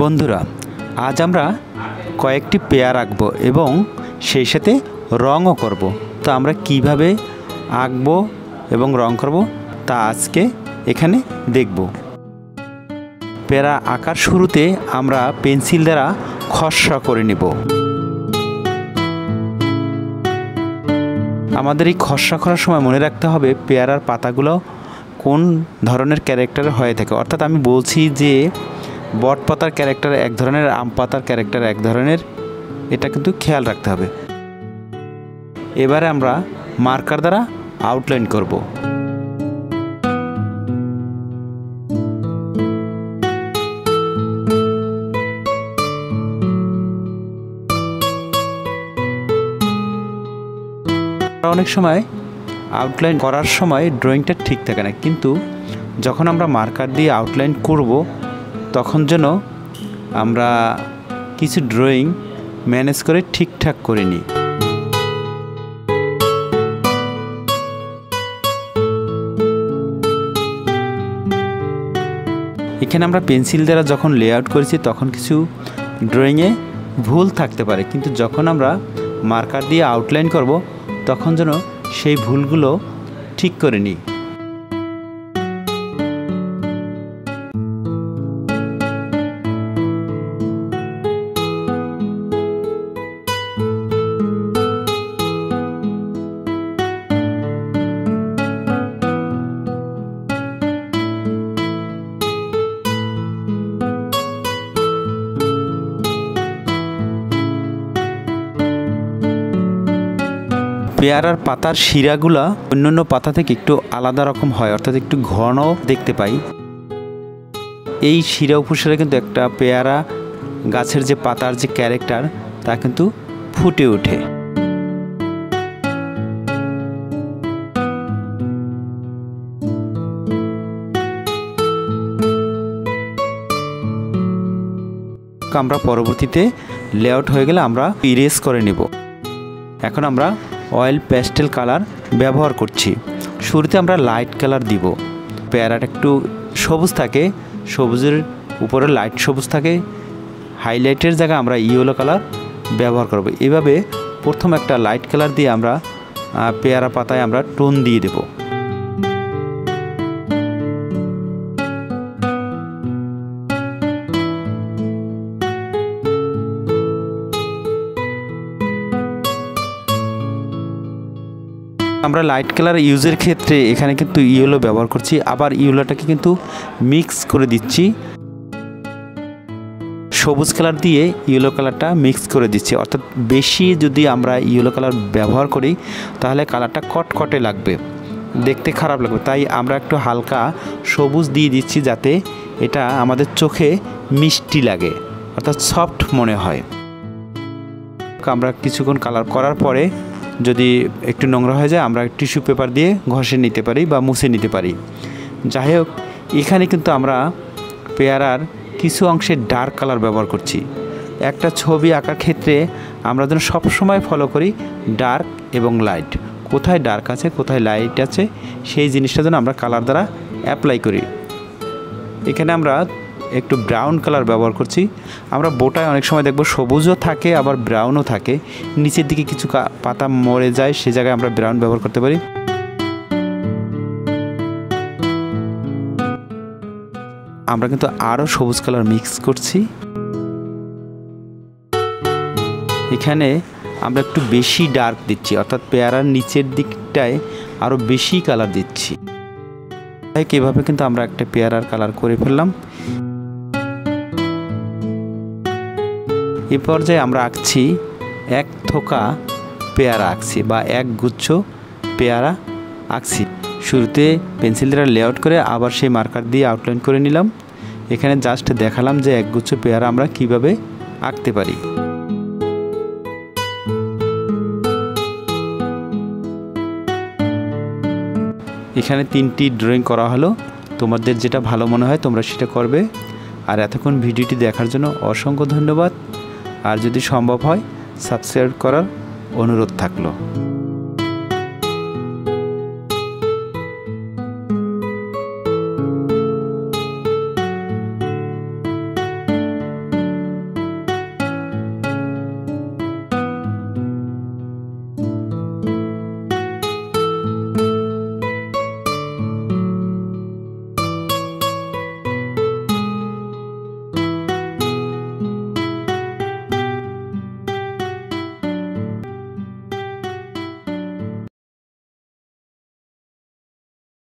বন্ধুরা, আজ আমরা কয়েকটি পেয়ার আঁকবো এবং সেই সাথে রঙও করব। তো আমরা কিভাবে আঁকবো এবং রং করব তা আজকে এখানে দেখব। পেয়ারা আঁকার শুরুতে আমরা পেন্সিল দ্বারা খসড়া করে নেব। আমাদের এই খসড়া করার সময় মনে রাখতে হবে পেয়ারার পাতাগুলো কোন ধরনের ক্যারেক্টার হয়ে থাকে। অর্থাৎ আমি বলছি যে বট পাতার ক্যারেক্টার এক ধরনের, আম পাতার ক্যারেক্টার এক ধরনের, এটা কিন্তু খেয়াল রাখতে হবে। এবারে আমরা মার্কার দ্বারা আউটলাইন করব। অনেক সময় আউটলাইন করার সময় ড্রয়িংটা ঠিক থাকে না, কিন্তু যখন আমরা মার্কার দিয়ে আউটলাইন করব তখন যেন আমরা কিছু ড্রয়িং ম্যানেজ করে ঠিকঠাক করে নিই। এখানে আমরা পেন্সিল দ্বারা যখন লেআউট করেছি তখন কিছু ড্রয়িংয়ে ভুল থাকতে পারে, কিন্তু যখন আমরা মার্কার দিয়ে আউটলাইন করব তখন যেন সেই ভুলগুলো ঠিক করে নিই। পেয়ারার পাতার শিরাগুলা অন্যান্য পাতা থেকে একটু আলাদা রকম হয়, অর্থাৎ একটু ঘন দেখতে পাই। এই শিরা উপশিরা কিন্তু একটা পেয়ারা গাছের যে পাতার যে ক্যারেক্টার তা কিন্তু ফুটে ওঠে। আমরা পরবর্তীতে লেআউট হয়ে গেলে আমরা ইরেজ করে নেব। এখন আমরা অয়েল প্যাস্টেল কালার ব্যবহার করছি। শুরুতে আমরা লাইট কালার দিব। পেয়ারাটা একটু সবুজ থাকে, সবুজের উপরে লাইট সবুজ থাকে, হাইলাইটের জায়গায় আমরা ইয়েলো কালার ব্যবহার করব। এভাবে প্রথম একটা লাইট কালার দিয়ে আমরা পেয়ারা পাতায় আমরা টোন দিয়ে দেব। আমরা লাইট কালার ইউজের ক্ষেত্রে এখানে কিন্তু ইয়েলো ব্যবহার করছি, আবার ইয়েলোটাকে কিন্তু মিক্স করে দিচ্ছি, সবুজ কালার দিয়ে ইয়েলো কালারটা মিক্স করে দিচ্ছি। অর্থাৎ বেশি যদি আমরা ইয়েলো কালার ব্যবহার করি তাহলে কালারটা কটকটে লাগবে, দেখতে খারাপ লাগবে। তাই আমরা একটু হালকা সবুজ দিয়ে দিচ্ছি যাতে এটা আমাদের চোখে মিষ্টি লাগে, অর্থাৎ সফট মনে হয়। আমরা কিছুক্ষণ কালার করার পরে যদি একটু নোংরা হয়ে যায় আমরা টিস্যু পেপার দিয়ে ঘষে নিতে পারি বা মুছে নিতে পারি। যাই হোক, এখানে কিন্তু আমরা পেয়ারার কিছু অংশে ডার্ক কালার ব্যবহার করছি। একটা ছবি আঁকার ক্ষেত্রে আমরা যেন সবসময় ফলো করি ডার্ক এবং লাইট, কোথায় ডার্ক আছে কোথায় লাইট আছে সেই জিনিসটা যেন আমরা কালার দ্বারা অ্যাপ্লাই করি। এখানে আমরা একটু ব্রাউন কালার ব্যবহার করছি। আমরা বোটায় অনেক সময় দেখব সবুজও থাকে আবার ব্রাউনও থাকে, নিচের দিকে কিছু পাতা মরে যায়, সে জায়গায় আমরা ব্রাউন ব্যবহার করতে পারি। আমরা কিন্তু আরও সবুজ কালার মিক্স করছি। এখানে আমরা একটু বেশি ডার্ক দিচ্ছি, অর্থাৎ পেয়ারার নিচের দিকটায় আরও বেশি কালার দিচ্ছি। এভাবে কিন্তু আমরা একটা পেয়ারার কালার করে ফেললাম। এ পর্যায়ে আমরা আঁকছি এক থোকা পেয়ারা আঁকছি বা এক গুচ্ছ পেয়ারা আঁকছি। শুরুতে পেন্সিল দ্বারা লেআউট করে আবার সেই মার্কার দিয়ে আউটলাইন করে নিলাম। এখানে জাস্ট দেখালাম যে এক গুচ্ছ পেয়ারা আমরা কিভাবে আঁকতে পারি। এখানে 3টি ড্রয়িং করা হলো, তোমাদের যেটা ভালো মনে হয় তোমরা সেটা করবে। আর এতক্ষণ ভিডিওটি দেখার জন্য অসংখ্য ধন্যবাদ। আর যদি সম্ভব হয় সাবস্ক্রাইব করার অনুরোধ থাকলো।